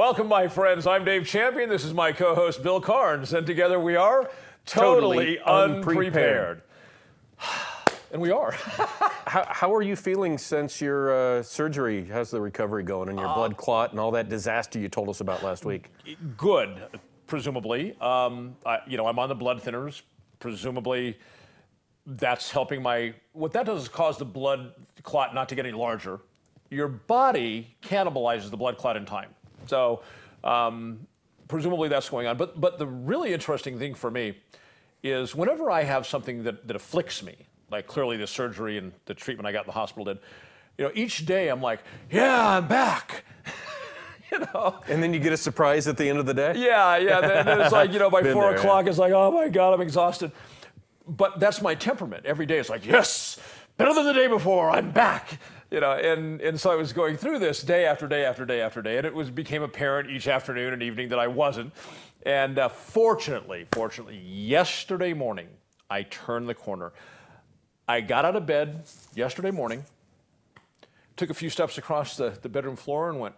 Welcome, my friends. I'm Dave Champion. This is my co-host, Bill Carnes. And together we are totally unprepared. And we are. How are you feeling since your surgery? How's the recovery going and your blood clot and all that disaster you told us about last week? Good, presumably. I'm on the blood thinners. Presumably, that's helping what that does is cause the blood clot not to get any larger. Your body cannibalizes the blood clot in time. So presumably that's going on. But the really interesting thing for me is whenever I have something that afflicts me, like clearly the surgery and the treatment I got in the hospital did, each day I'm like, yeah, I'm back. And then you get a surprise at the end of the day? Yeah. Then it's like, by 4 o'clock, it's like, oh my God, I'm exhausted. But that's my temperament. Every day it's like, yes, better than the day before, I'm back. And so I was going through this day after day after day after day, and it became apparent each afternoon and evening that I wasn't. And fortunately, yesterday morning, I turned the corner. I got out of bed yesterday morning, took a few steps across the bedroom floor and went,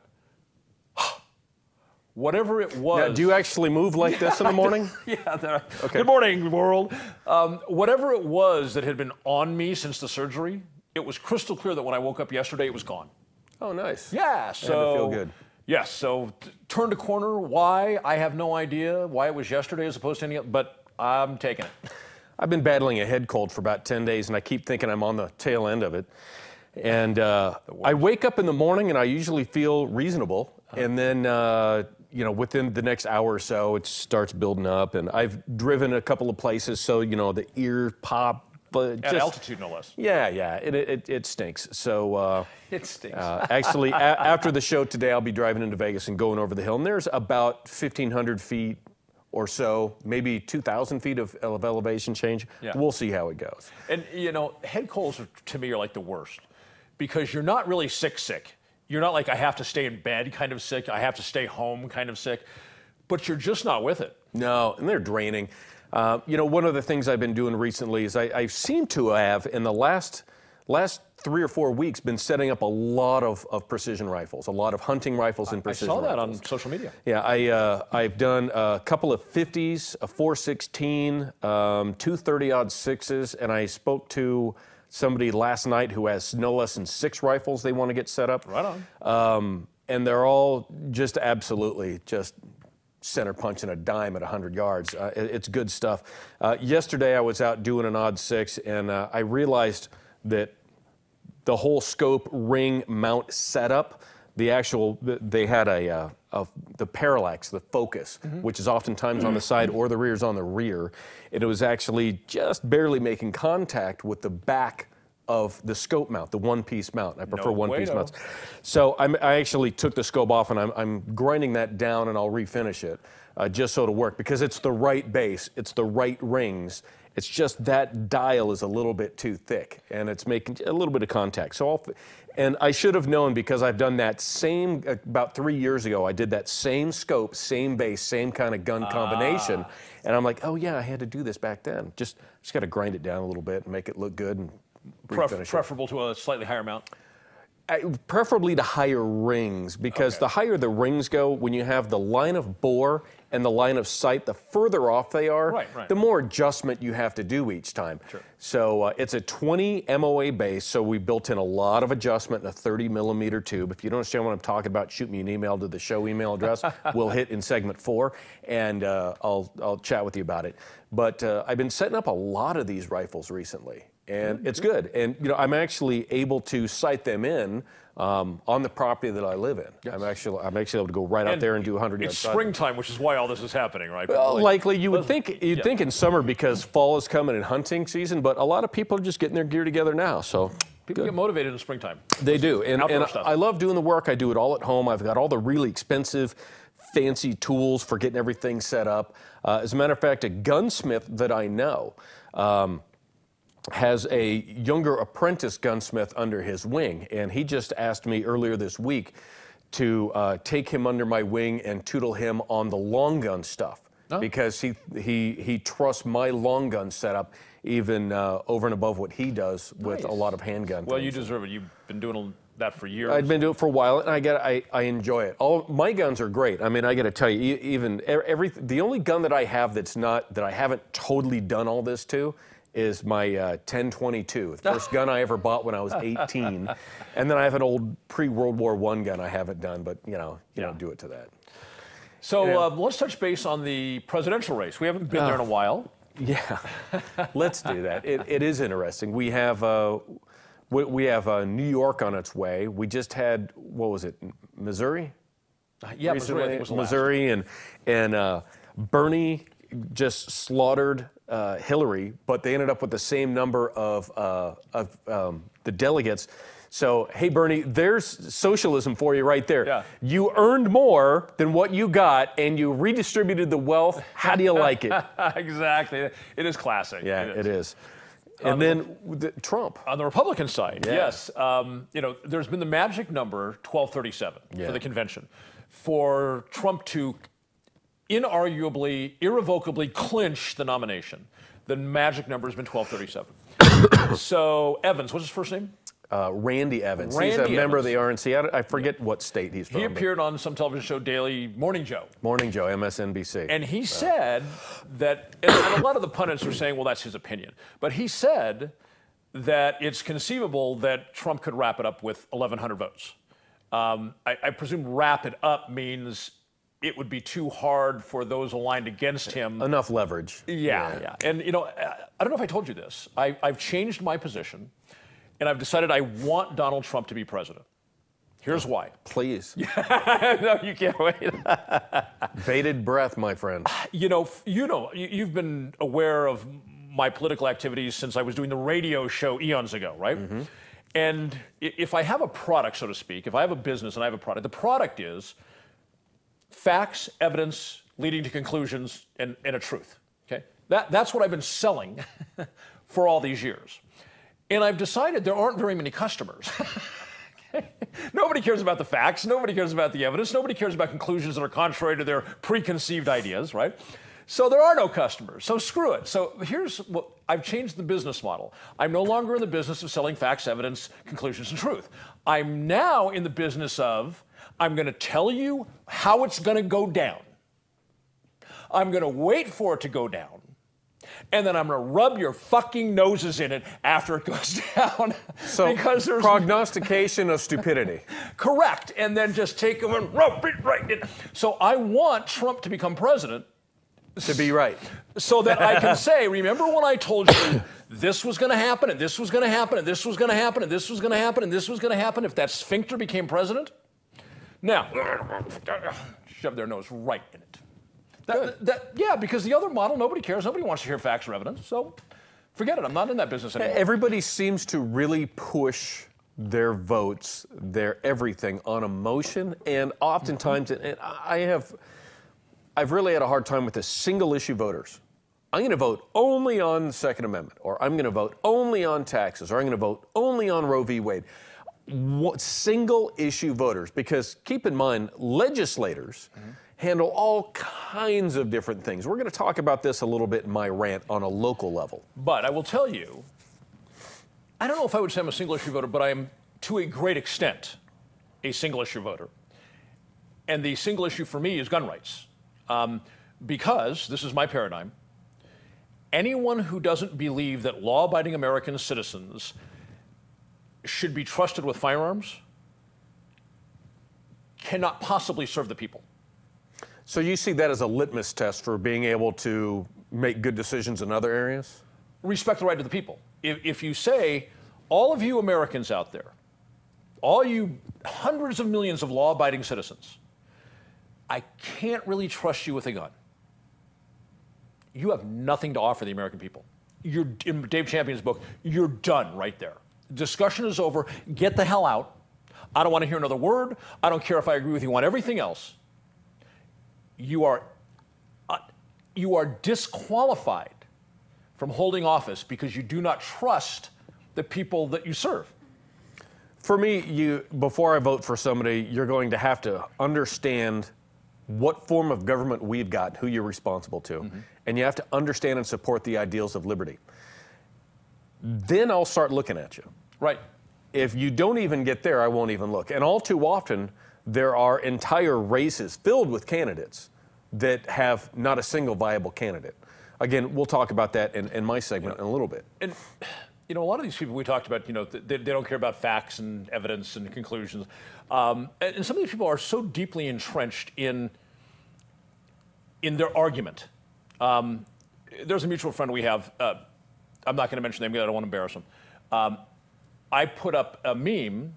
whatever it was. Now, do you actually move like this in the morning? Yeah. Okay. Good morning, world. Whatever it was that had been on me since the surgery, it was crystal clear that when I woke up yesterday, it was gone. Oh, nice. Yeah. So had to feel good. Yes. So turned a corner. Why? I have no idea why it was yesterday as opposed to any other, but I'm taking it. I've been battling a head cold for about 10 days, and I keep thinking I'm on the tail end of it. And I wake up in the morning, and I usually feel reasonable. And then, within the next hour or so, it starts building up. And I've driven a couple of places, so, the ear pop. But at altitude, no less. Yeah. It stinks. So it stinks. Actually, after the show today, I'll be driving into Vegas and going over the hill. And there's about 1,500 feet or so, maybe 2,000 feet of elevation change. Yeah. We'll see how it goes. And, head colds to me are like the worst because you're not really sick. You're not like I have to stay in bed kind of sick. I have to stay home kind of sick. But you're just not with it. No, and they're draining. One of the things I've been doing recently is I seem to have, in the last 3 or 4 weeks, been setting up a lot of precision rifles, a lot of hunting rifles and precision rifles. I saw that on social media. Yeah, I've done a couple of 50s, a 416, 230-06s, and I spoke to somebody last night who has no less than 6 rifles they want to get set up. Right on. And they're all just absolutely center punching a dime at 100 yards. It's good stuff. Yesterday I was out doing an odd 6, and I realized that the whole scope ring mount setup, they had the parallax, the focus, which is oftentimes on the side or the rear is on the rear. And it was actually just barely making contact with the back of the scope mount, the one-piece mount. I prefer one-piece mounts. So I actually took the scope off, and I'm grinding that down, and I'll refinish it just so it'll work, because it's the right base, it's the right rings. It's just that dial is a little bit too thick, and it's making a little bit of contact. And I should have known, because I've done that same, about 3 years ago, I did that same scope, same base, same kind of gun combination. And I'm like, oh yeah, I had to do this back then. Just got to grind it down a little bit and make it look good and preferable to a slightly higher mount? Preferably to higher rings, because the higher the rings go, when you have the line of bore and the line of sight, the further off they are, the more adjustment you have to do each time. Sure. So it's a 20 MOA base, so we built in a lot of adjustment in a 30 millimeter tube. If you don't understand what I'm talking about, shoot me an email to the show email address. We'll hit in segment 4, and I'll chat with you about it. But I've been setting up a lot of these rifles recently. And it's good. And, I'm actually able to sight them in on the property that I live in. Yes. I'm actually able to go right out there and do 100 yards. It's springtime, which is why all this is happening, right? Well, likely you'd think in summer, because fall is coming and hunting season, but a lot of people are just getting their gear together now. So people get motivated in springtime. They do. And I love doing the work. I do it all at home. I've got all the really expensive, fancy tools for getting everything set up. As a matter of fact, a gunsmith that I know has a younger apprentice gunsmith under his wing, and he just asked me earlier this week to take him under my wing and tutor him on the long gun stuff, because he trusts my long gun setup even over and above what he does with a lot of handgun Well, things. you deserve it. You've been doing that for years. I'd been doing it for a while, and I enjoy it. All my guns are great. I mean, I got to tell you, even the only gun that I have that I haven't totally done all this to is my 1022. The first gun I ever bought when I was 18, and then I have an old pre-World War I gun I haven't done, but you don't do it to that. So let's touch base on the presidential race. We haven't been there in a while. Yeah, let's do that. It is interesting. We have New York on its way. We just had, what was it, Missouri? Yeah, Missouri, I think was the last. Missouri, and Bernie just slaughtered Hillary, but they ended up with the same number of the delegates. So, hey, Bernie, there's socialism for you right there. Yeah. You earned more than what you got, and you redistributed the wealth. How do you like it? Exactly. It is classic. Yeah, it is. And then Trump. On the Republican side, Yeah. yes. There's been the magic number 1237 Yeah. for the convention. For Trump to inarguably, irrevocably clinch the nomination, the magic number has been 1237. So, Evans, what's his first name? Randy Evans. He's a Randy member of Evans. the RNC. I forget what state he's from. He but- appeared on some television show, Daily Morning Joe. Morning Joe, MSNBC. And he said that, and a lot of the pundits are saying, well, that's his opinion. But he said that it's conceivable that Trump could wrap it up with 1,100 votes. I presume wrap it up means it would be too hard for those aligned against him. Enough leverage. Yeah. And, I don't know if I told you this. I've changed my position, and I've decided I want Donald Trump to be president. Here's why. Please. No, you can't wait. Bated breath, my friend. You've been aware of my political activities since I was doing the radio show eons ago, right? Mm-hmm. And if I have a product, so to speak, if I have a business and I have a product, the product is facts, evidence, leading to conclusions, and a truth. Okay, that's what I've been selling for all these years, and I've decided there aren't very many customers. Nobody cares about the facts. Nobody cares about the evidence. Nobody cares about conclusions that are contrary to their preconceived ideas, right? So there are no customers. So screw it. So here's what I've changed the business model. I'm no longer in the business of selling facts, evidence, conclusions, and truth. I'm now in the business of I'm going to tell you how it's going to go down. I'm going to wait for it to go down. And then I'm going to rub your fucking noses in it after it goes down. So because there's prognostication of stupidity. Correct. And then just take them and rub it right in. So I want Trump to become president. To be right. So that I can say, remember when I told you this was going to happen, and this was going to happen, and this was going to happen, and this was going to happen, and this was going to happen if that sphincter became president? Now, shove their nose right in it. Yeah, because the other model, nobody cares. Nobody wants to hear facts or evidence. So forget it. I'm not in that business anymore. Everybody seems to really push their votes, their everything on emotion, and oftentimes, and I've really had a hard time with the single-issue voters. I'm going to vote only on the Second Amendment, or I'm going to vote only on taxes, or I'm going to vote only on Roe v. Wade. Single-issue voters, because keep in mind, legislators handle all kinds of different things. We're going to talk about this a little bit in my rant on a local level. But I will tell you, I don't know if I would say I'm a single-issue voter, but I am, to a great extent, a single-issue voter. And the single issue for me is gun rights. Because, this is my paradigm, anyone who doesn't believe that law-abiding American citizens should be trusted with firearms cannot possibly serve the people. So you see that as a litmus test for being able to make good decisions in other areas? Respect the right of the people. If you say, all of you Americans out there, all you hundreds of millions of law-abiding citizens, I can't really trust you with a gun. You have nothing to offer the American people. You're, in Dave Champion's book, you're done right there. Discussion is over. Get the hell out. I don't want to hear another word. I don't care if I agree with you on everything else. You are disqualified from holding office because you do not trust the people that you serve. For me, before I vote for somebody, you're going to have to understand what form of government we've got, who you're responsible to, and you have to understand and support the ideals of liberty. Then I'll start looking at you. Right. if you don't even get there, I won't even look. And all too often, there are entire races filled with candidates that have not a single viable candidate. Again, we'll talk about that in my segment in a little bit. And, a lot of these people we talked about, they don't care about facts and evidence and conclusions. And some of these people are so deeply entrenched in their argument. There's a mutual friend we have. I'm not going to mention them because I don't want to embarrass them. I put up a meme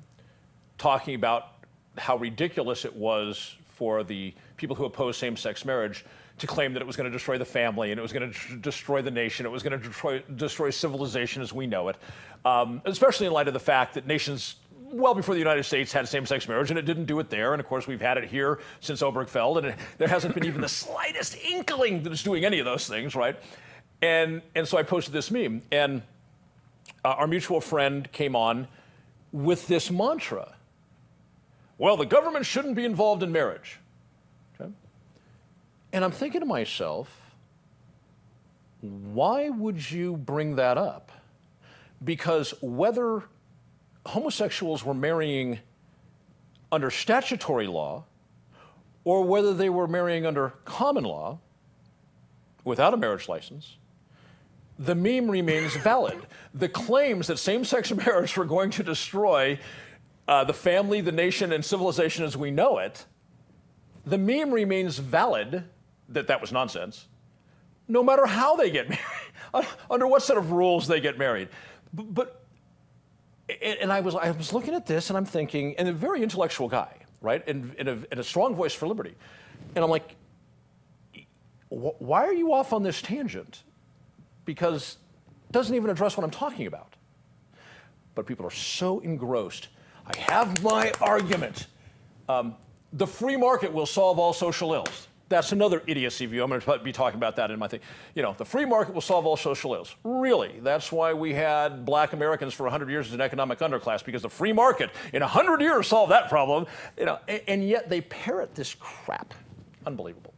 talking about how ridiculous it was for the people who oppose same-sex marriage to claim that it was going to destroy the family and it was going to destroy the nation, it was going to destroy civilization as we know it, especially in light of the fact that nations well before the United States had same-sex marriage, and it didn't do it there. And of course, we've had it here since Obergefell, and there hasn't been even the slightest inkling that it's doing any of those things, right? And so I posted this meme, and our mutual friend came on with this mantra. Well, the government shouldn't be involved in marriage. Okay? And I'm thinking to myself, why would you bring that up? Because whether homosexuals were marrying under statutory law or whether they were marrying under common law without a marriage license, the meme remains valid. The claims that same-sex marriage were going to destroy the family, the nation, and civilization as we know it, the meme remains valid that was nonsense, no matter how they get married, under what set of rules they get married. And I was looking at this and I'm thinking, and a very intellectual guy, right, and a strong voice for liberty, and I'm like, why are you off on this tangent? Because it doesn't even address what I'm talking about. But people are so engrossed. I have my argument. The free market will solve all social ills. That's another idiocy view. I'm going to be talking about that in my thing. The free market will solve all social ills. Really, that's why we had black Americans for 100 years as an economic underclass, because the free market in 100 years solved that problem. And yet they parrot this crap. Unbelievable.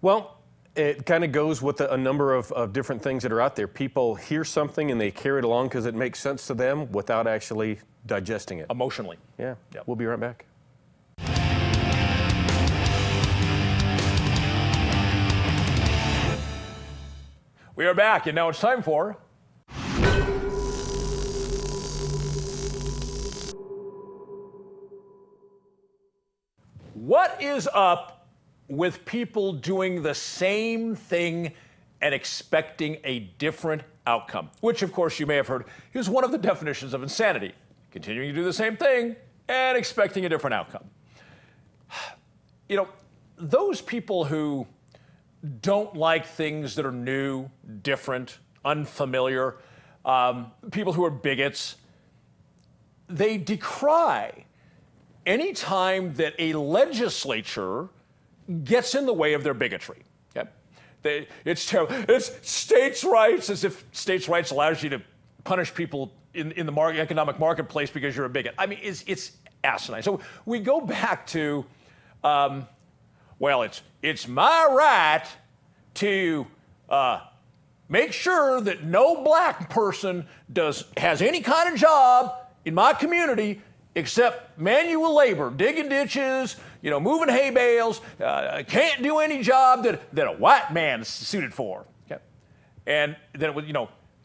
Well, it kind of goes with a number of different things that are out there. People hear something and they carry it along because it makes sense to them without actually digesting it. Emotionally. Yeah. Yep. We'll be right back. We are back, and now it's time for... What is up with people doing the same thing and expecting a different outcome? Which, of course, you may have heard is one of the definitions of insanity. Continuing to do the same thing and expecting a different outcome. Those people who don't like things that are new, different, unfamiliar, people who are bigots, they decry any time that a legislature gets in the way of their bigotry. Okay? It's terrible. It's states' rights, as if states' rights allows you to punish people in the economic marketplace because you're a bigot. I mean, it's asinine. So we go back to, it's my right to make sure that no black person has any kind of job in my community except manual labor, digging ditches, moving hay bales, can't do any job that a white man is suited for. Okay? And then it was,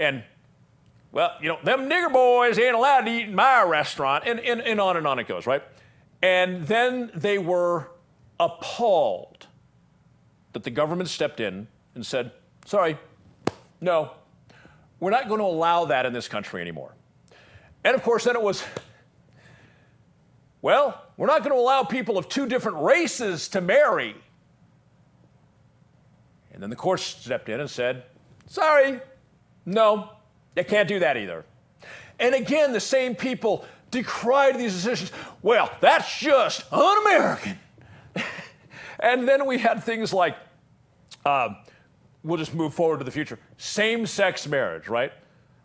them nigger boys ain't allowed to eat in my restaurant, and on it goes, right? And then they were appalled that the government stepped in and said, sorry, no, we're not going to allow that in this country anymore. And of course, then it was, we're not going to allow people of two different races to marry. And then the courts stepped in and said, sorry, no, they can't do that either. And again, the same people decried these decisions. Well, that's just un-American. And then we had things like, we'll just move forward to the future, same-sex marriage, right?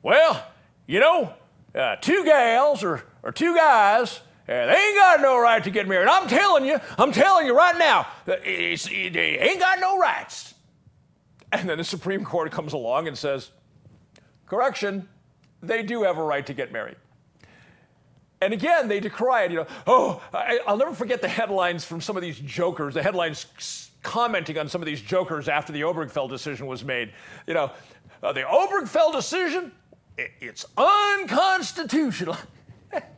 Well, two gals or two guys, they ain't got no right to get married. I'm telling you right now, they ain't got no rights. And then the Supreme Court comes along and says, correction, they do have a right to get married. And again, they decry it. I'll never forget the headlines from some of these jokers, the headlines commenting on some of these jokers after the Obergefell decision was made. The Obergefell decision, it's unconstitutional.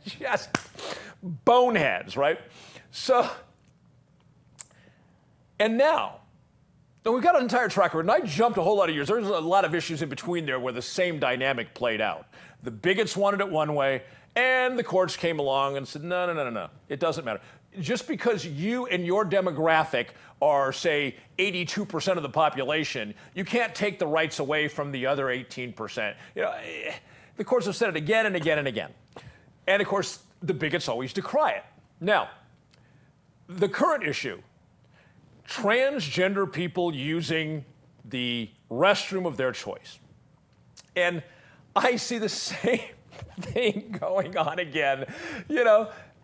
Just boneheads, right? So, and now we've got an entire track record, and I jumped a whole lot of years. There's a lot of issues in between there where the same dynamic played out. The bigots wanted it one way, and the courts came along and said, no, it doesn't matter. Just because you and your demographic are, say, 82% of the population, you can't take the rights away from the other 18%. The courts have said it again and again and again. And, of course, the bigots always decry it. Now, the current issue, transgender people using the restroom of their choice. And I see the same thing going on again, and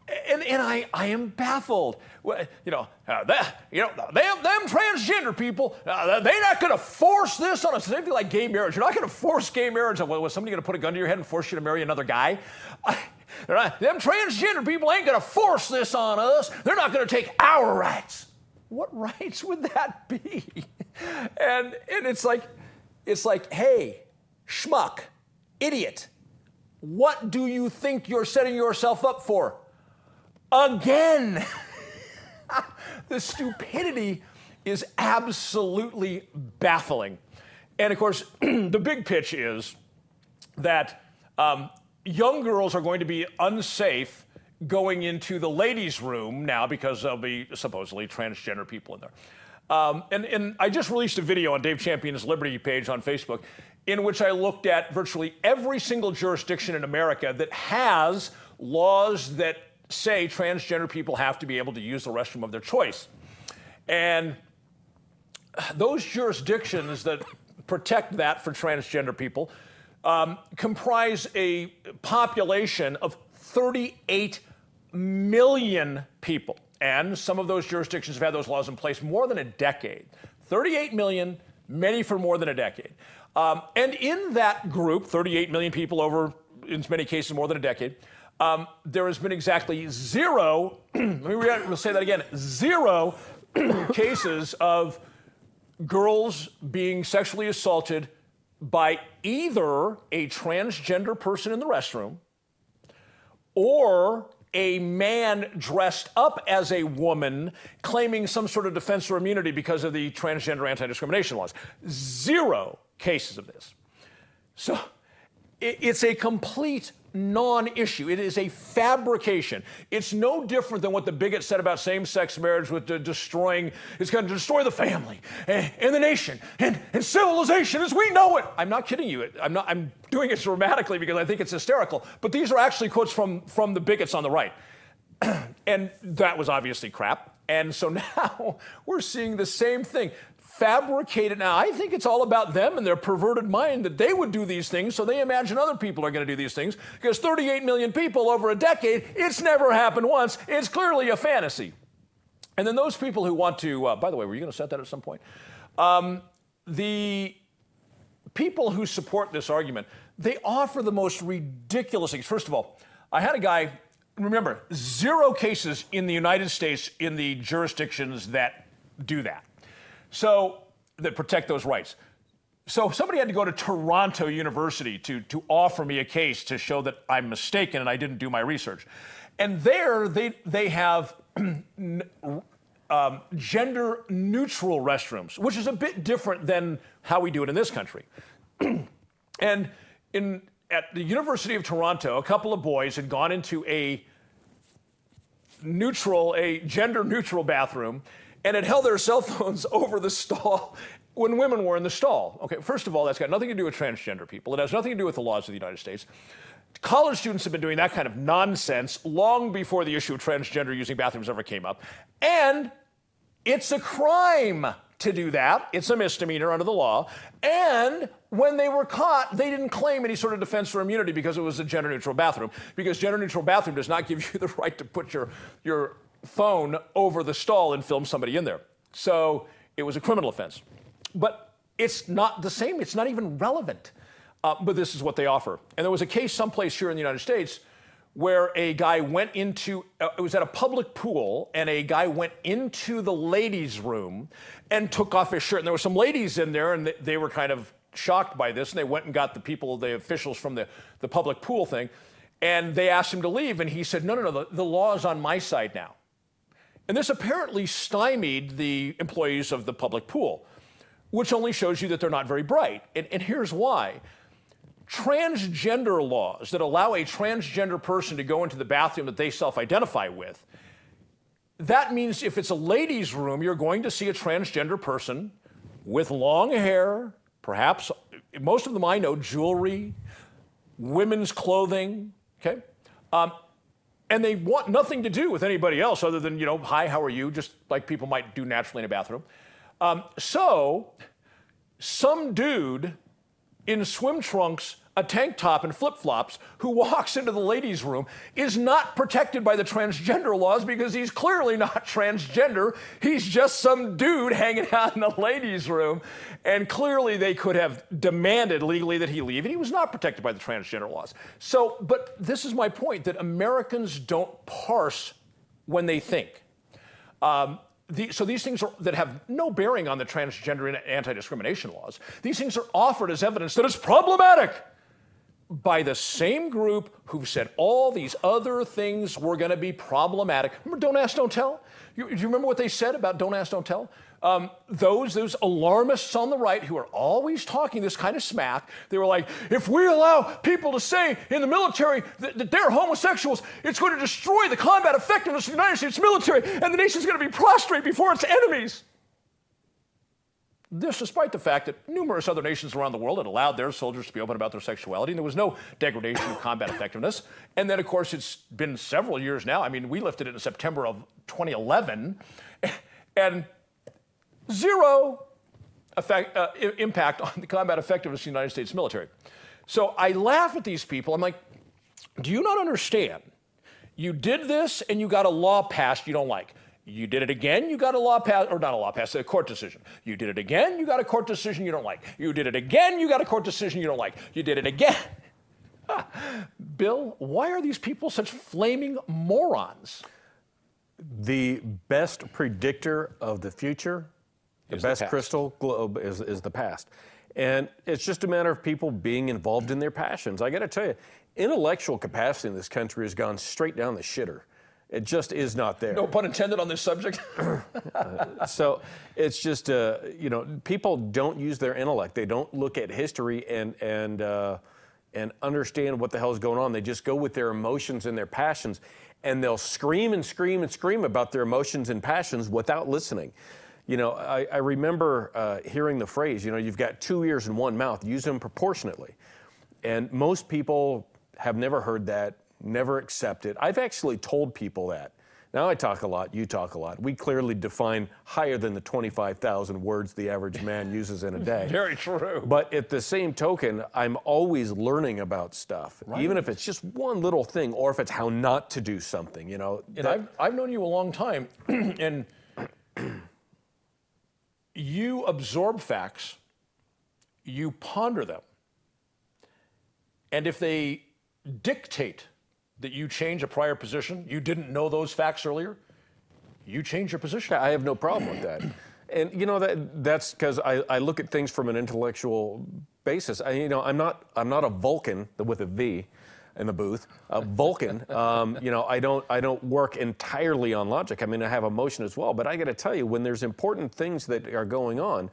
I am baffled. Them transgender people, they're not going to force this on us. Same thing like gay marriage. You're not going to force gay marriage. Was somebody going to put a gun to your head and force you to marry another guy? Them transgender people ain't going to force this on us. They're not going to take our rights. What rights would that be? And it's like, hey, schmuck, idiot, what do you think you're setting yourself up for? Again. The stupidity is absolutely baffling. And of course, the big pitch is that young girls are going to be unsafe going into the ladies' room now because there'll be supposedly transgender people in there. And I just released a video on Dave Champion's Liberty page on Facebook in which I looked at virtually every single jurisdiction in America that has laws that say transgender people have to be able to use the restroom of their choice. And those jurisdictions that protect that for transgender people comprise a population of 38 million people. And some of those jurisdictions have had those laws in place more than a decade. 38 million, many for more than a decade. And in that group, 38 million people over, in many cases, more than a decade, there has been exactly zero, we'll say that again, zero cases of girls being sexually assaulted by either a transgender person in the restroom or a man dressed up as a woman claiming some sort of defense or immunity because of the transgender anti-discrimination laws. Zero cases of this. So it's a complete non-issue. It is a fabrication. It's no different than what the bigot said about same-sex marriage with it's going to destroy the family and the nation and civilization as we know it. I'm not kidding you. I'm doing it dramatically because I think it's hysterical. But these are actually quotes from the bigots on the right. And that was obviously crap. And so now we're seeing the same thing. Fabricated. Now, I think it's all about them and their perverted mind that they would do these things, so they imagine other people are going to do these things, because 38 million people over a decade, it's never happened once. It's clearly a fantasy. And then those people who want to, by the way, were you going to set that at some point? The people who support this argument, they offer the most ridiculous things. First of all, I had a guy, remember, zero cases in the United States in the jurisdictions that do that. So, that protect those rights. So somebody had to go to Toronto University to offer me a case to show that I'm mistaken and I didn't do my research. And there they have gender neutral restrooms, which is a bit different than how we do it in this country. And at the University of Toronto, a couple of boys had gone into a gender neutral bathroom and had held their cell phones over the stall when women were in the stall. Okay, first of all, that's got nothing to do with transgender people. It has nothing to do with the laws of the United States. College students have been doing that kind of nonsense long before the issue of transgender using bathrooms ever came up. And it's a crime to do that. It's a misdemeanor under the law. And when they were caught, they didn't claim any sort of defense or immunity because it was a gender-neutral bathroom. Because gender-neutral bathroom does not give you the right to put your phone over the stall and film somebody in there. So it was a criminal offense. But it's not the same. It's not even relevant. But this is what they offer. And there was a case someplace here in the United States where a guy went into, it was at a public pool, and a guy went into the ladies' room and took off his shirt. And there were some ladies in there, and they were kind of shocked by this, and they went and got the officials from the public pool thing, and they asked him to leave, and he said, no, the law is on my side now. And this apparently stymied the employees of the public pool, which only shows you that they're not very bright. And here's why. Transgender laws that allow a transgender person to go into the bathroom that they self-identify with, that means if it's a ladies' room, you're going to see a transgender person with long hair, perhaps, most of them I know, jewelry, women's clothing, okay? And they want nothing to do with anybody else other than, hi, how are you? Just like people might do naturally in a bathroom. So some dude in swim trunks, a tank top, and flip-flops who walks into the ladies' room is not protected by the transgender laws because he's clearly not transgender. He's just some dude hanging out in the ladies' room. And clearly they could have demanded legally that he leave, and he was not protected by the transgender laws. So, but this is my point, that Americans don't parse when they think. So these things that have no bearing on the transgender and anti-discrimination laws, these things are offered as evidence that it's problematic by the same group who've said all these other things were going to be problematic. Remember Don't Ask, Don't Tell? Do you remember what they said about Don't Ask, Don't Tell? Those alarmists on the right who are always talking this kind of smack, they were like, if we allow people to say in the military that they're homosexuals, it's going to destroy the combat effectiveness of the United States military, and the nation's going to be prostrate before its enemies. This despite the fact that numerous other nations around the world had allowed their soldiers to be open about their sexuality, and there was no degradation of combat effectiveness. And then, of course, it's been several years now. I mean, we lifted it in September of 2011, and zero impact on the combat effectiveness of the United States military. So I laugh at these people. I'm like, do you not understand? You did this, and you got a law passed you don't like. You did it again, you got a law passed, or not a law passed, a court decision. You did it again, you got a court decision you don't like. You did it again, you got a court decision you don't like. You did it again. Bill, why are these people such flaming morons? The best predictor of the future, the best crystal globe is the past. And it's just a matter of people being involved in their passions. I got to tell you, intellectual capacity in this country has gone straight down the shitter. It just is not there. No pun intended on this subject. So it's just, people don't use their intellect. They don't look at history and understand what the hell is going on. They just go with their emotions and their passions, and they'll scream and scream and scream about their emotions and passions without listening. I remember hearing the phrase, you've got two ears and one mouth, use them proportionately. And most people have never heard that, never accepted. I've actually told people that. Now I talk a lot, you talk a lot. We clearly define higher than the 25,000 words the average man uses in a day. Very true. But at the same token, I'm always learning about stuff, right. Even if it's just one little thing, or if it's how not to do something, And I've known you a long time, and you absorb facts, you ponder them, and if they dictate that you change a prior position, you didn't know those facts earlier, you change your position. I have no problem with that. And that's because I look at things from an intellectual basis. I'm not a Vulcan with a V in the booth. Vulcan. I don't work entirely on logic. I mean, I have emotion as well. But I got to tell you, when there's important things that are going on,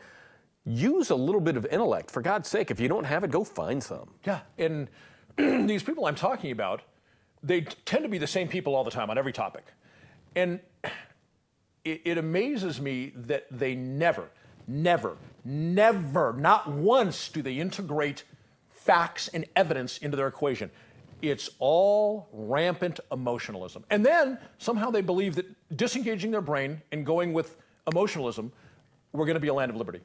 use a little bit of intellect. For God's sake, if you don't have it, go find some. Yeah, and these people I'm talking about, they tend to be the same people all the time on every topic. And it amazes me that they never, not once do they integrate facts and evidence into their equation. It's all rampant emotionalism. And then somehow they believe that disengaging their brain and going with emotionalism, we're going to be a land of liberty.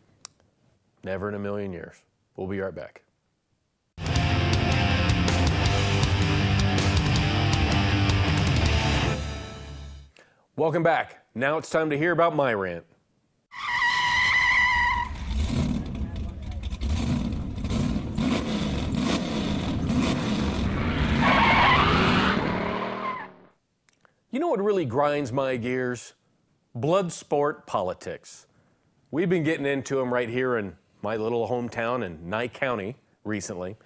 Never in a million years. We'll be right back. Welcome back. Now it's time to hear about my rant. know what really grinds my gears? Blood sport politics. We've been getting into them right here in my little hometown in Nye County recently.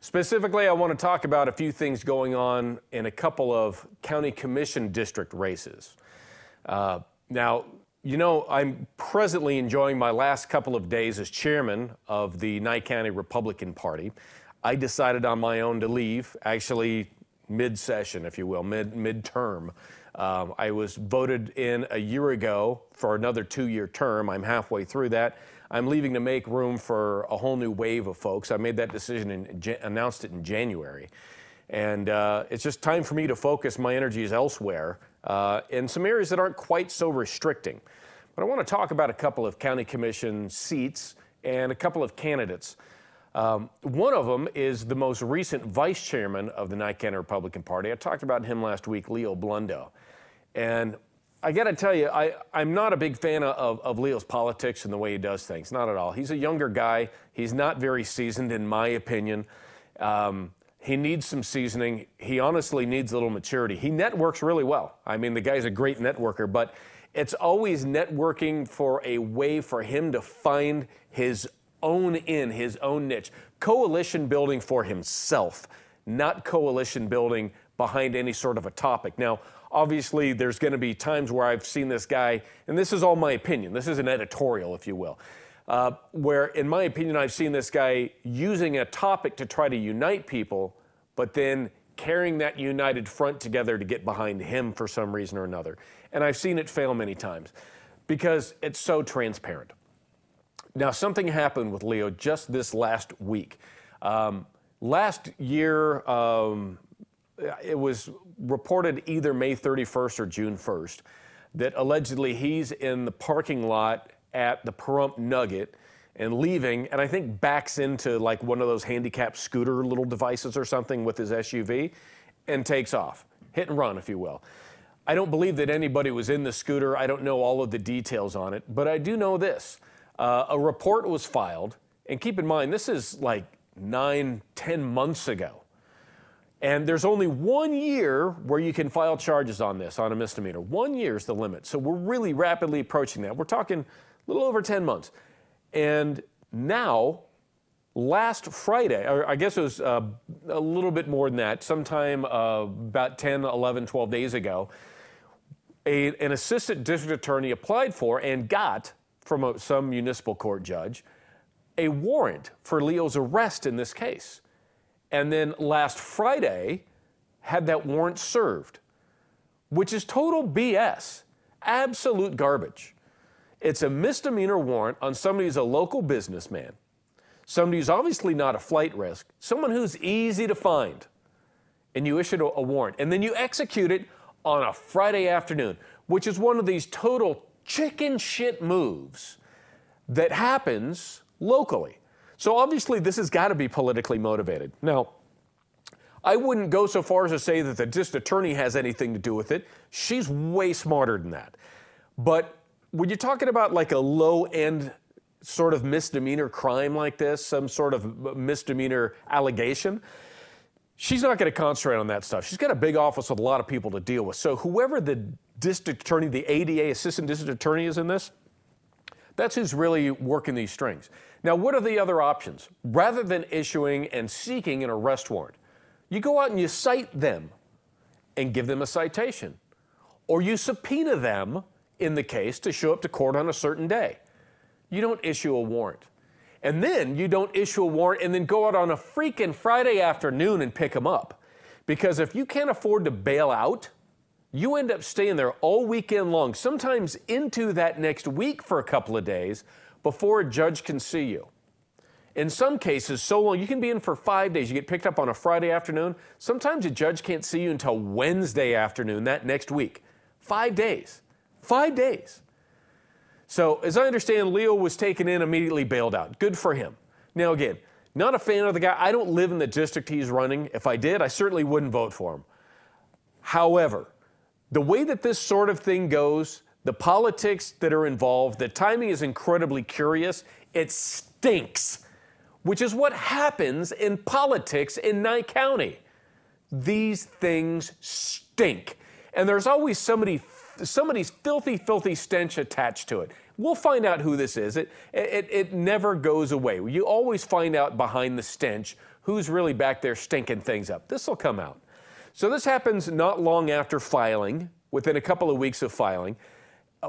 Specifically, I want to talk about a few things going on in a couple of county commission district races. Now, you know, I'm presently enjoying my last couple of days as chairman of the Nye County Republican Party. I decided on my own to leave, actually mid-session, if you will, mid-term. I was voted in a year ago for another 2-year term. I'm halfway through that. I'm leaving to make room for a whole new wave of folks. I made that decision and announced it in January. And it's just time for me to focus my energies elsewhere in some areas that aren't quite so restricting. But I want to talk about a couple of county commission seats and a couple of candidates. One of them is the most recent vice chairman of the Nye County Republican Party. I talked about him last week, Leo Blundo. And I got to tell you, I'm not a big fan of Leo's politics and the way he does things. Not at all. He's a younger guy. He's not very seasoned, in my opinion. He needs some seasoning. He honestly needs a little maturity. He networks really well. I mean, the guy's a great networker, but it's always networking for a way for him to find his own niche. Coalition building for himself, not coalition building behind any sort of a topic. Now, obviously, there's going to be times where I've seen this guy, and this is all my opinion. This is an editorial, if you will, where, in my opinion, I've seen this guy using a topic to try to unite people, but then carrying that united front together to get behind him for some reason or another. And I've seen it fail many times because it's so transparent. Now, something happened with Leo just this last week. Last year, it was reported either May 31st or June 1st that allegedly he's in the parking lot at the Pahrump Nugget and leaving, and I think backs into like one of those handicapped scooter little devices or something with his SUV and takes off. Hit and run, if you will. I don't believe that anybody was in the scooter. I don't know all of the details on it, but I do know this. A report was filed, and keep in mind, this is like 9-10 months ago. And there's only 1 year where you can file charges on this, on a misdemeanor. 1 year is the limit. So we're really rapidly approaching that. We're talking a little over 10 months. And now, last Friday, or I guess it was a little bit more than that, sometime about 10, 11, 12 days ago, an assistant district attorney applied for and got from some municipal court judge a warrant for Leo's arrest in this case. And then last Friday had that warrant served, which is total BS, absolute garbage. It's a misdemeanor warrant on somebody who's a local businessman, somebody who's obviously not a flight risk, someone who's easy to find, and you issued a warrant. And then you execute it on a Friday afternoon, which is one of these total chicken shit moves that happens locally. So obviously this has got to be politically motivated. Now, I wouldn't go so far as to say that the district attorney has anything to do with it. She's way smarter than that. But when you're talking about like a low-end sort of misdemeanor crime like this, some sort of misdemeanor allegation, she's not going to concentrate on that stuff. She's got a big office with a lot of people to deal with. So whoever the district attorney, the ADA, assistant district attorney is in this, that's who's really working these strings. Now, what are the other options? Rather than issuing and seeking an arrest warrant, you go out and you cite them and give them a citation. Or you subpoena them in the case to show up to court on a certain day. You don't issue a warrant. And then you don't issue a warrant and then go out on a freaking Friday afternoon and pick them up. Because if you can't afford to bail out, you end up staying there all weekend long, sometimes into that next week for a couple of days before a judge can see you. In some cases, so long, you can be in for 5 days. You get picked up on a Friday afternoon. Sometimes a judge can't see you until Wednesday afternoon that next week. 5 days. 5 days. So, as I understand, Leo was taken in, immediately bailed out. Good for him. Now, again, not a fan of the guy. I don't live in the district he's running. If I did, I certainly wouldn't vote for him. However, the way that this sort of thing goes, the politics that are involved, the timing is incredibly curious. It stinks, which is what happens in politics in Nye County. These things stink. And there's always somebody's filthy, filthy stench attached to it. We'll find out who this is. It never goes away. You always find out behind the stench who's really back there stinking things up. This will come out. So this happens not long after filing, within a couple of weeks of filing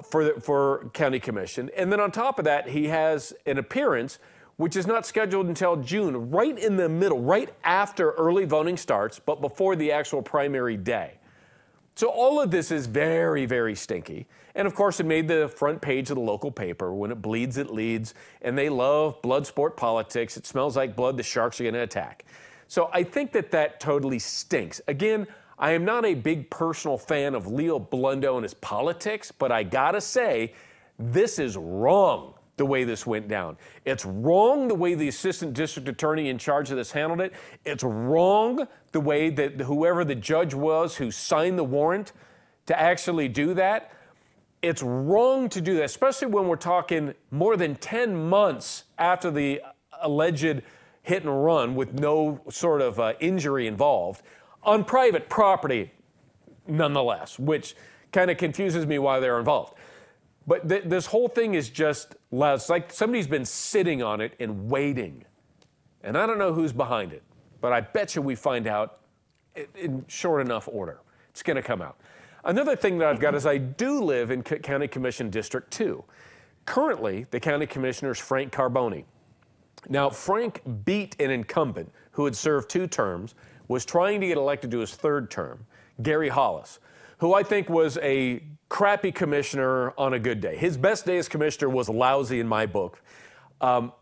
for County Commission. And then on top of that, he has an appearance which is not scheduled until June, right in the middle, right after early voting starts, but before the actual primary day. So all of this is very, very stinky. And of course, it made the front page of the local paper. When it bleeds, it leads. And they love blood sport politics. It smells like blood. The Sharks are going to attack. So I think that totally stinks. Again, I am not a big personal fan of Leo Blundo and his politics, but I got to say, this is wrong the way this went down. It's wrong the way the assistant district attorney in charge of this handled it. It's wrong the way that whoever the judge was who signed the warrant to actually do that. It's wrong to do that, especially when we're talking more than 10 months after the alleged hit and run with no sort of injury involved on private property, nonetheless, which kind of confuses me why they're involved. But this whole thing is just loud. It's like somebody's been sitting on it and waiting. And I don't know who's behind it, but I bet you we find out in short enough order. It's going to come out. Another thing that I've got is I do live in County Commission District 2. Currently, the county commissioner is Frank Carbone. Now, Frank beat an incumbent who had served 2 terms, was trying to get elected to his 3rd term, Gary Hollis, who I think was a crappy commissioner on a good day. His best day as commissioner was lousy in my book.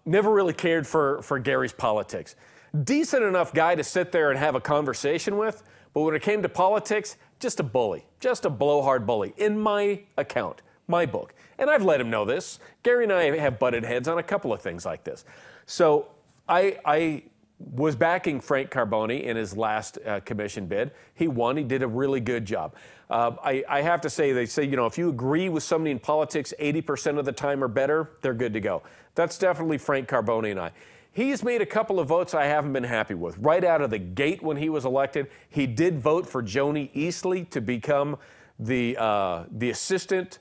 Never really cared for Gary's politics. Decent enough guy to sit there and have a conversation with, but when it came to politics, just a bully, just a blowhard bully in my account, my book. And I've let him know this. Gary and I have butted heads on a couple of things like this. So I was backing Frank Carbone in his last commission bid. He won. He did a really good job. I have to say, they say, you know, if you agree with somebody in politics 80% of the time or better, they're good to go. That's definitely Frank Carbone and I. He's made a couple of votes I haven't been happy with. Right out of the gate when he was elected, he did vote for Joni Easley to become the assistant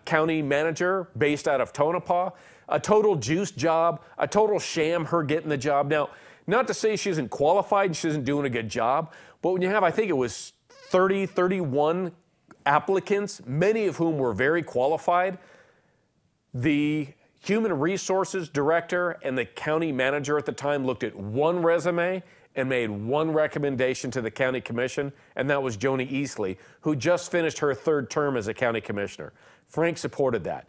county manager based out of Tonopah. A total juice job, a total sham, her getting the job. Now, not to say she isn't qualified and she isn't doing a good job, but when you have, I think it was 31 applicants, many of whom were very qualified, the human resources director and the county manager at the time looked at one resume and made one recommendation to the county commission, and that was Joni Easley, who just finished her 3rd term as a county commissioner. Frank supported that.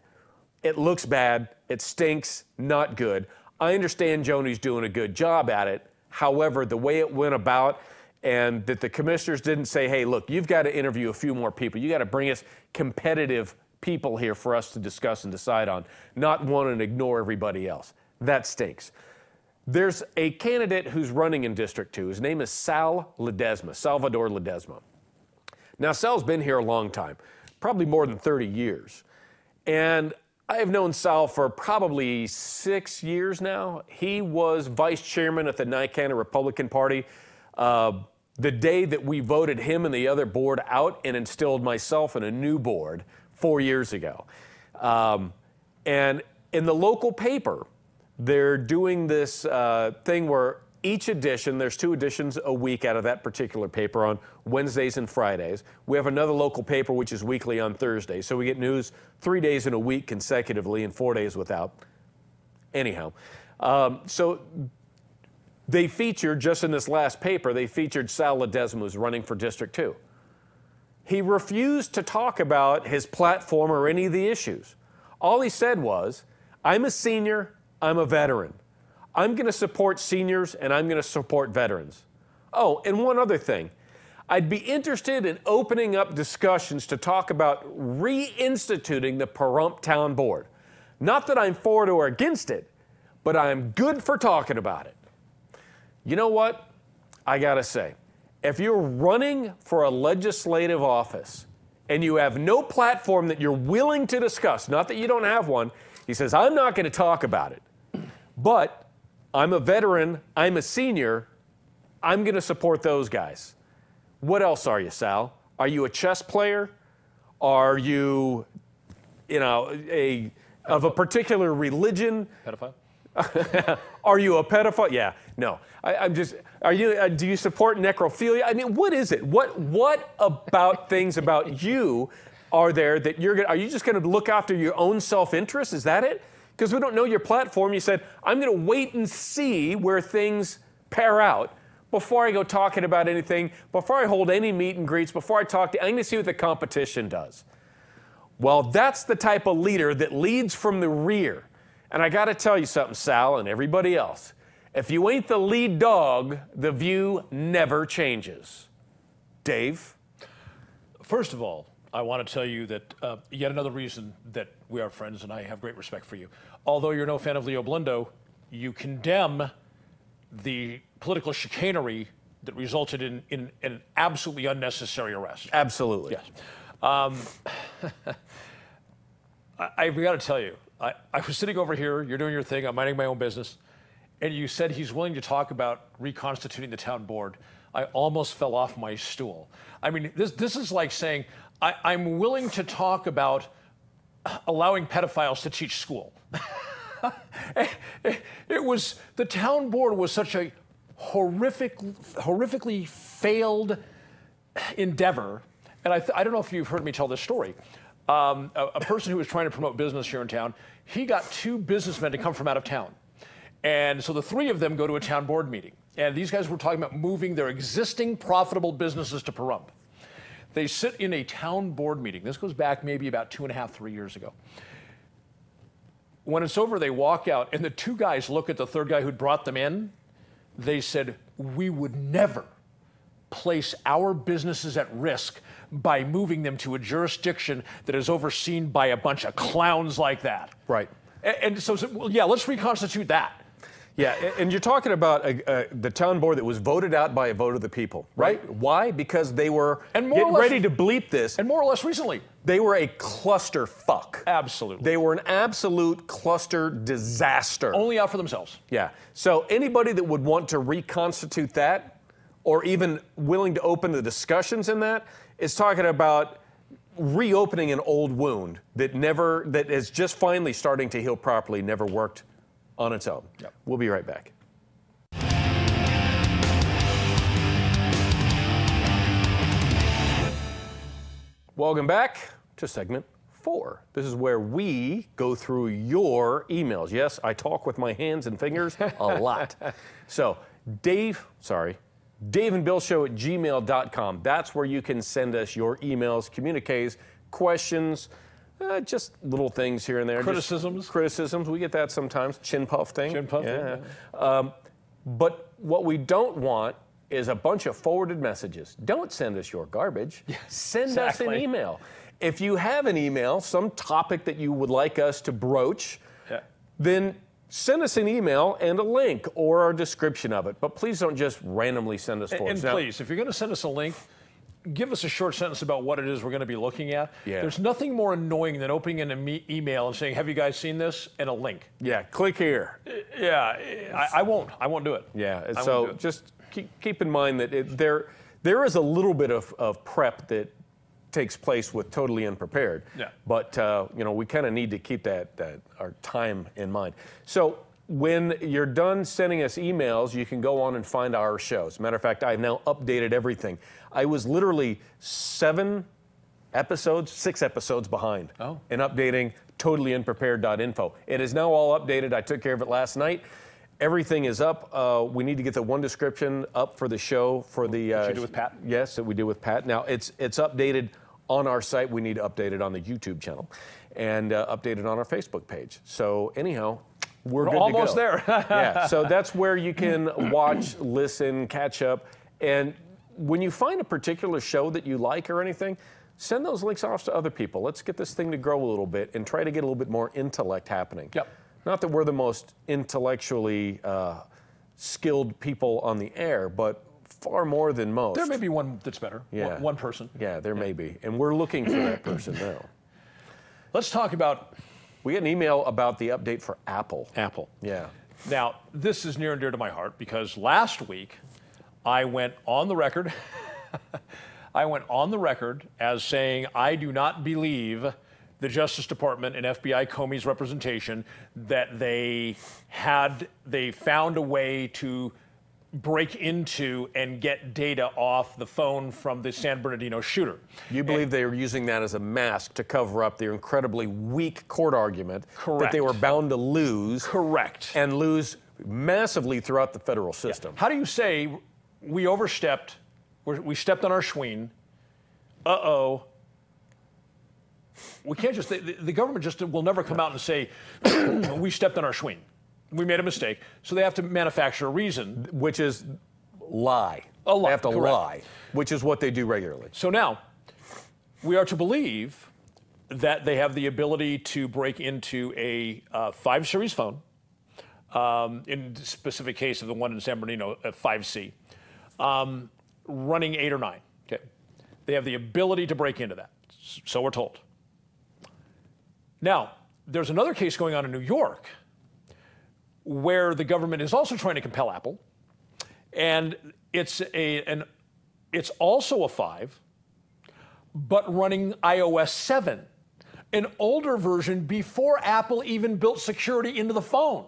It looks bad. It stinks. Not good. I understand Joni's doing a good job at it. However, the way it went about and that the commissioners didn't say, hey, look, you've got to interview a few more people. You got to bring us competitive people here for us to discuss and decide on, not want to ignore everybody else. That stinks. There's a candidate who's running in District 2. His name is Sal Ledesma, Salvador Ledesma. Now, Sal's been here a long time, probably more than 30 years. And I have known Sal for probably 6 years now. He was vice chairman at the Nicana Republican Party the day that we voted him and the other board out and instilled myself in a new board 4 years ago. And in the local paper, they're doing this thing where each edition, there's 2 editions a week out of that particular paper on Wednesdays and Fridays. We have another local paper which is weekly on Thursdays. So we get news 3 days in a week consecutively and 4 days without. Anyhow, so they featured, just in this last paper, they featured Sal Ledesma, who's running for District 2. He refused to talk about his platform or any of the issues. All he said was, I'm a senior, I'm a veteran. I'm going to support seniors and I'm going to support veterans. Oh, and one other thing. I'd be interested in opening up discussions to talk about reinstituting the Pahrump Town Board. Not that I'm for it or against it, but I'm good for talking about it. You know what? I got to say, if you're running for a legislative office and you have no platform that you're willing to discuss, not that you don't have one, he says, I'm not going to talk about it, but I'm a veteran, I'm a senior, I'm going to support those guys. What else are you, Sal? Are you a chess player? Are you, of a particular religion? Pedophile? Are you a pedophile? Yeah, no. I'm just. Do you support necrophilia? I mean, what is it? What about things about you are there that are you just going to look after your own self-interest? Is that it? Because we don't know your platform. You said, I'm going to wait and see where things pair out before I go talking about anything, before I hold any meet and greets, before I talk I'm going to see what the competition does. Well, that's the type of leader that leads from the rear. And I got to tell you something, Sal, and everybody else. If you ain't the lead dog, the view never changes. Dave? First of all, I want to tell you that yet another reason that we are friends and I have great respect for you. Although you're no fan of Leo Blindo, you condemn the political chicanery that resulted in an absolutely unnecessary arrest. Absolutely. Yes. I've got to tell you, I was sitting over here, you're doing your thing, I'm minding my own business, and you said he's willing to talk about reconstituting the town board. I almost fell off my stool. I mean, this is like saying, I'm willing to talk about allowing pedophiles to teach school. The town board was such a horrifically failed endeavor. And I don't know if you've heard me tell this story. A person who was trying to promote business here in town, he got 2 businessmen to come from out of town. And so the 3 of them go to a town board meeting. And these guys were talking about moving their existing profitable businesses to Pahrump. They sit in a town board meeting. This goes back maybe about 2.5, 3 years ago. When it's over, they walk out, and the 2 guys look at the 3rd guy who'd brought them in. They said, we would never place our businesses at risk by moving them to a jurisdiction that is overseen by a bunch of clowns like that. Right. And so well, yeah, let's reconstitute that. Yeah, and you're talking about the town board that was voted out by a vote of the people, right? Why? Because they were getting ready to bleep this. And more or less recently. They were a clusterfuck. Absolutely. They were an absolute cluster disaster. Only out for themselves. Yeah. So anybody that would want to reconstitute that, or even willing to open the discussions in that, is talking about reopening an old wound that is just finally starting to heal properly, never worked on its own. Yep. We'll be right back. Welcome back to segment 4. This is where we go through your emails. Yes, I talk with my hands and fingers a lot. So, DaveandBillShow@gmail.com. That's where you can send us your emails, communiques, questions, just little things here and there. Criticisms. Criticisms. We get that sometimes. Chin puff thing. Chin puff yeah. But what we don't want is a bunch of forwarded messages. Don't send us your garbage. Yes, send us an email. If you have an email, some topic that you would like us to broach, then send us an email and a link or a description of it. But please don't just randomly send us forwards. And please, if you're going to send us a link, give us a short sentence about what it is we're going to be looking at. Yeah. There's nothing more annoying than opening an email and saying, have you guys seen this? And a link. Yeah, click here. Yeah, I won't do it. Yeah, so just keep in mind that there is a little bit of prep that takes place with Totally Unprepared. Yeah. But, we kind of need to keep our time in mind. So when you're done sending us emails, you can go on and find our shows. Matter of fact, I've now updated everything. I was literally 6 episodes behind in updating totallyunprepared.info. It is now all updated. I took care of it last night. Everything is up. We need to get the one description up for the show for the. That you do with Pat? Yes, that we do with Pat. Now it's updated on our site. We need to update it on the YouTube channel and update it on our Facebook page. So anyhow, we're good almost to go. there. Yeah. So that's where you can watch, listen, catch up, and when you find a particular show that you like or anything, send those links off to other people. Let's get this thing to grow a little bit and try to get a little bit more intellect happening. Yep. Not that we're the most intellectually skilled people on the air, but far more than most. There may be one that's better. Yeah. One person. Yeah, there may be. And we're looking for that person now. Let's talk about... We got an email about the update for Apple. Apple. Yeah. Now, this is near and dear to my heart because last week I went on the record I went on the record as saying I do not believe the Justice Department and FBI Comey's representation that they found a way to break into and get data off the phone from the San Bernardino shooter. You believe they were using that as a mask to cover up their incredibly weak court argument that they were bound to lose. Correct. And lose massively throughout the federal system. Yeah. How do you say we overstepped, we stepped on our schween, we can't just, the government just will never come out and say, we stepped on our schween. We made a mistake. So they have to manufacture a reason. Which is lie. A lie. They have to correct. lie, which is what they do regularly. So now, we are to believe that they have the ability to break into a 5 Series phone, in the specific case of the one in San Bernardino, a 5C, running 8 or 9. Okay. They have the ability to break into that. So we're told. Now, there's another case going on in New York where the government is also trying to compel Apple, and it's also a 5, but running iOS 7, an older version before Apple even built security into the phone.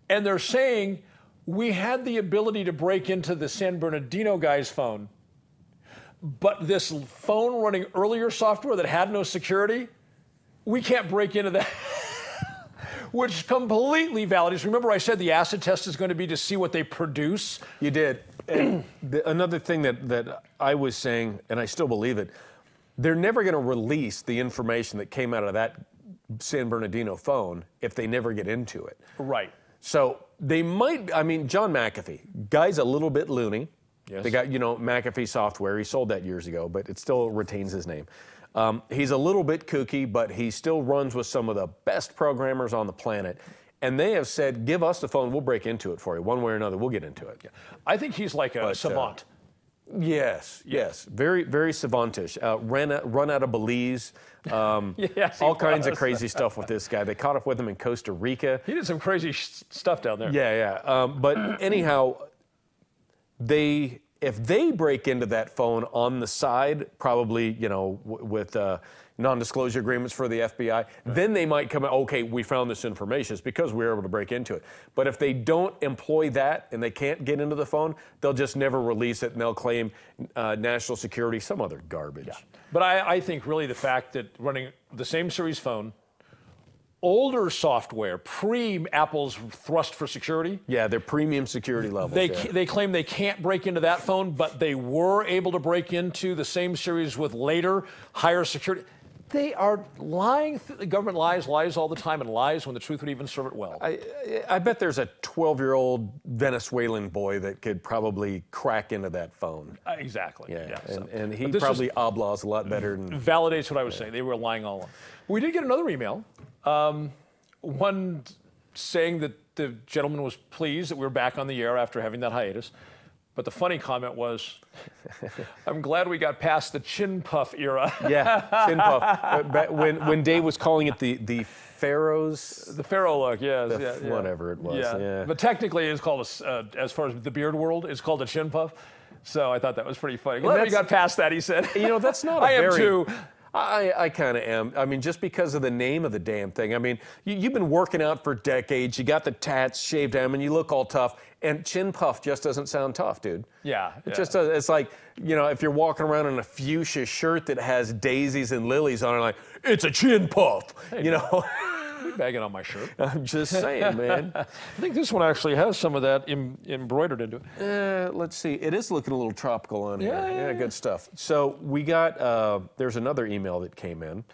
And they're saying, we had the ability to break into the San Bernardino guy's phone, but this phone running earlier software that had no security, we can't break into that. Which completely validates. Remember I said the acid test is going to be to see what they produce? You did. And another thing that I was saying, and I still believe it, they're never going to release the information that came out of that San Bernardino phone if they never get into it. Right. So they might, I mean, John McAfee, guy's a little bit loony. Yes. They got, McAfee Software. He sold that years ago, but it still retains his name. He's a little bit kooky, but he still runs with some of the best programmers on the planet. And they have said, give us the phone, we'll break into it for you. One way or another, we'll get into it. Yeah. I think he's like a savant. Yes. Very, very savantish. Run out of Belize. Yes, all kinds of crazy stuff with this guy. They caught up with him in Costa Rica. He did some crazy stuff down there. Yeah. But anyhow, if they break into that phone on the side, probably, with non-disclosure agreements for the FBI, then they might come out, okay, we found this information. It's because we were able to break into it. But if they don't employ that and they can't get into the phone, they'll just never release it and they'll claim national security, some other garbage. Yeah. But I think really the fact that running the same series phone, older software, pre-Apple's thrust for security. Yeah, they're premium security levels. They claim they can't break into that phone, but they were able to break into the same series with later, higher security. They are lying. The government lies all the time and lies when the truth would even serve it well. I bet there's a 12-year-old Venezuelan boy that could probably crack into that phone. Exactly. Yeah. And he probably oblaws a lot better. Validates what I was saying. They were lying all along. We did get another email. One saying that the gentleman was pleased that we were back on the air after having that hiatus. But the funny comment was, I'm glad we got past the chin puff era. Yeah, chin puff. When Dave was calling it the Pharaoh's. The Pharaoh look, yes. Whatever it was. Yeah. But technically it's called, as far as the beard world, it's called a chin puff. So I thought that was pretty funny. Glad we got past that, he said. That's not a I am too. I kind of am. I mean, just because of the name of the damn thing. I mean, you've been working out for decades. You got the tats shaved down, and you look all tough. And chin puff just doesn't sound tough, dude. Yeah. It just does. It's like, if you're walking around in a fuchsia shirt that has daisies and lilies on it, like, it's a chin puff, Hey, You're bagging on my shirt. I'm just saying, man. I think this one actually has some of that embroidered into it. Let's see. It is looking a little tropical on here. Yeah. Good stuff. So we got, there's another email that came in.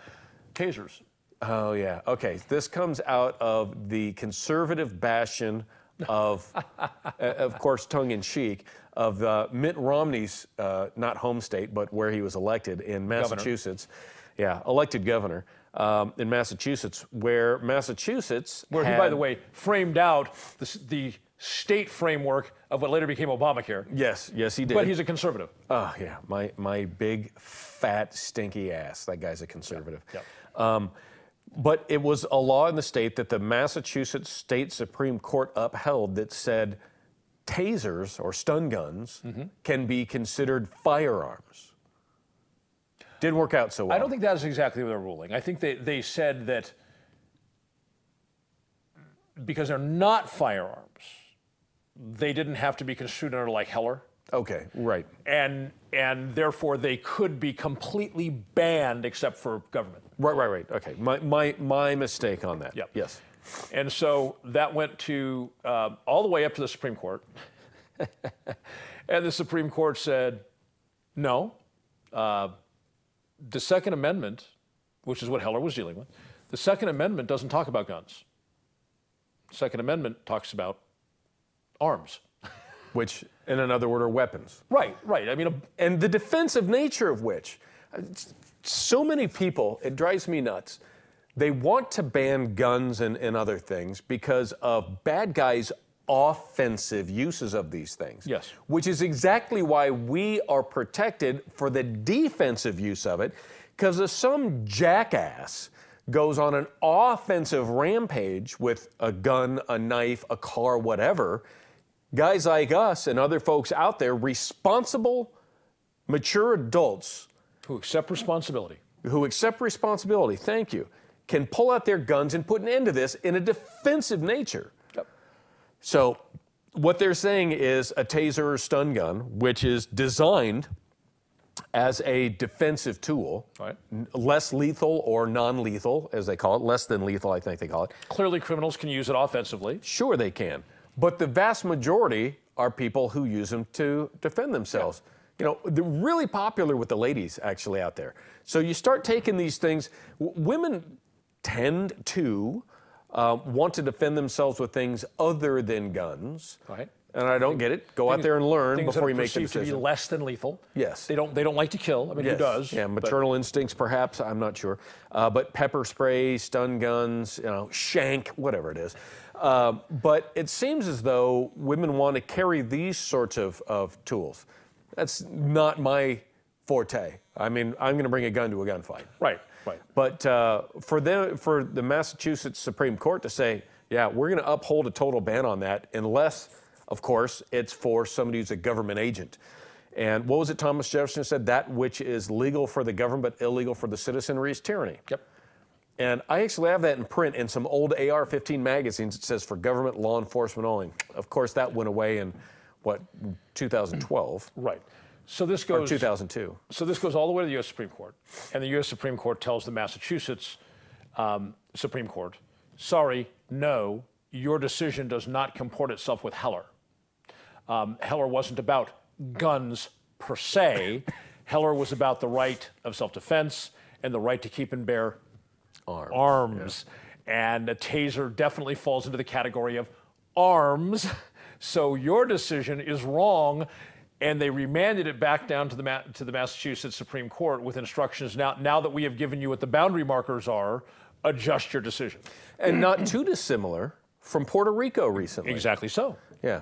Tasers. Oh, yeah. Okay. This comes out of the conservative bastion of course, tongue-in-cheek, of Mitt Romney's, not home state, but where he was elected in Massachusetts. Governor. Yeah, elected governor in Massachusetts, where he, by the way, framed out the state framework of what later became Obamacare. Yes, he did. But he's a conservative. Oh, yeah, my big, fat, stinky ass. That guy's a conservative. Yeah. But it was a law in the state that the Massachusetts State Supreme Court upheld that said tasers or stun guns can be considered firearms. Didn't work out so well. I don't think that's exactly what they're ruling. I think they said that because they're not firearms, they didn't have to be construed under like Heller. Okay, right. And therefore they could be completely banned except for government. Right. Okay, my mistake on that. Yep. Yes. And so that went to all the way up to the Supreme Court. And the Supreme Court said, no, the Second Amendment, which is what Heller was dealing with, the Second Amendment doesn't talk about guns. The Second Amendment talks about arms. Which, in another word, are weapons. Right. I mean, And the defensive nature of which, so many people, it drives me nuts. They want to ban guns and other things because of bad guys' offensive uses of these things. Yes. Which is exactly why we are protected for the defensive use of it, because if some jackass goes on an offensive rampage with a gun, a knife, a car, whatever, guys like us and other folks out there, responsible, mature adults who accept responsibility. Thank you, can pull out their guns and put an end to this in a defensive nature. Yep. So what they're saying is a taser or stun gun, which is designed as a defensive tool, Right. less lethal or non-lethal, as they call it, less than lethal, I think they call it. Clearly, criminals can use it offensively. Sure, they can. But the vast majority are people who use them to defend themselves. Yeah. You know, they're really popular with the ladies actually out there. So you start taking these things, women tend to want to defend themselves with things other than guns. Right. And I don't get it. Go out there and learn Things before that you are make the perceived to decision. be less than lethal. Yes. They don't like to kill. I mean, who does? Yeah, But- maternal instincts perhaps, I'm not sure. But pepper spray, stun guns, shank, whatever it is. But it seems as though women want to carry these sorts of tools. That's not my forte. I mean, I'm going to bring a gun to a gunfight. Right. But for the Massachusetts Supreme Court to say, yeah, we're going to uphold a total ban on that unless, of course, it's for somebody who's a government agent. And what was it Thomas Jefferson said? That which is legal for the government but illegal for the citizenry is tyranny. Yep. And I actually have that in print in some old AR-15 magazines. It says for government law enforcement only. Of course, that went away in, 2012? Right. So this goes... Or 2002. So this goes all the way to the U.S. Supreme Court. And the U.S. Supreme Court tells the Massachusetts Supreme Court, sorry, no, your decision does not comport itself with Heller. Heller wasn't about guns per se. Heller was about the right of self-defense and the right to keep and bear arms. Yeah. And a taser definitely falls into the category of arms. So your decision is wrong. And they remanded it back down to the Massachusetts Supreme Court with instructions, now that we have given you what the boundary markers are, adjust your decision. And not too dissimilar from Puerto Rico recently. Exactly so. Yeah.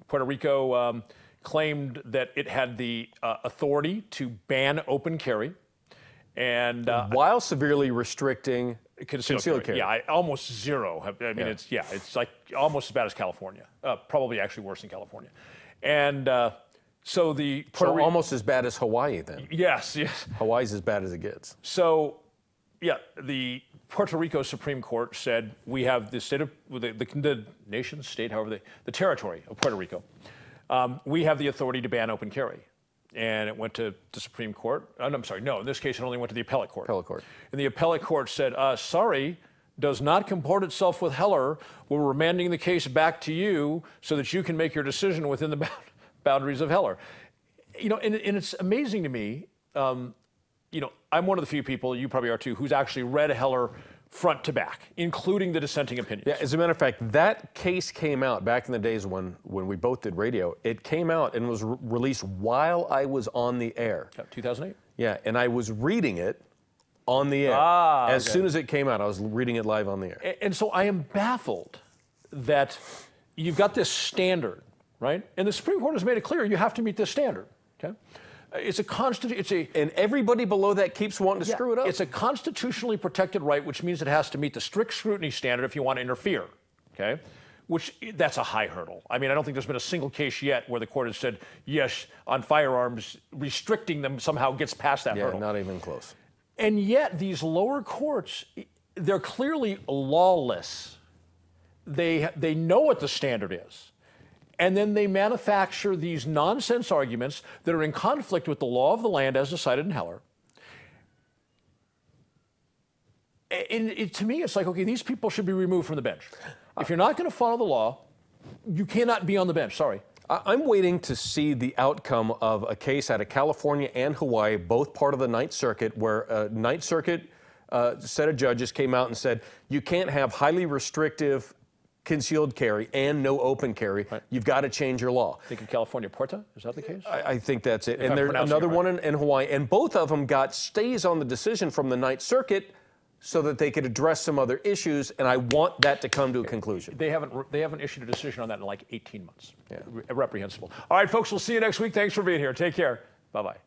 Puerto Rico claimed that it had the authority to ban open carry. And while severely restricting concealed carry. Yeah, almost zero. I mean, it's like almost as bad as California. Probably actually worse than California. And so the Puerto Rico, almost as bad as Hawaii then. Yes. Hawaii's as bad as it gets. So, yeah, the Puerto Rico Supreme Court said we have the state of the nation, state, however the territory of Puerto Rico. We have the authority to ban open carry. And it went to the Supreme Court. I'm sorry, no, in this case it only went to the appellate court. And the appellate court said, sorry, does not comport itself with Heller. We're remanding the case back to you so that you can make your decision within the boundaries of Heller. And it's amazing to me, I'm one of the few people, you probably are too, who's actually read Heller front to back, including the dissenting opinions. Yeah, as a matter of fact, that case came out back in the days when we both did radio. It came out and was released while I was on the air. 2008? Yeah, and I was reading it on the air. As soon as it came out, I was reading it live on the air. And so I am baffled that you've got this standard, right? And the Supreme Court has made it clear you have to meet this standard, okay? And everybody below that keeps wanting to screw it up. It's a constitutionally protected right, which means it has to meet the strict scrutiny standard if you want to interfere, okay? which that's a high hurdle. I mean, I don't think there's been a single case yet where the court has said, yes, on firearms, restricting them somehow gets past that hurdle. Not even close. And yet these lower courts, they're clearly lawless. They know what the standard is. And then they manufacture these nonsense arguments that are in conflict with the law of the land as decided in Heller. And to me, it's like, okay, these people should be removed from the bench. If you're not going to follow the law, you cannot be on the bench. Sorry. I'm waiting to see the outcome of a case out of California and Hawaii, both part of the Ninth Circuit, where a Ninth Circuit set of judges came out and said, you can't have highly restrictive concealed carry and no open carry. Right. You've got to change your law. I think in California, Porta, is that the case? I think that's it. And there's another one in Hawaii. And both of them got stays on the decision from the Ninth Circuit so that they could address some other issues, and I want that to come to a conclusion. They haven't issued a decision on that in like 18 months. Yeah. Reprehensible. All right, folks, we'll see you next week. Thanks for being here. Take care. Bye-bye.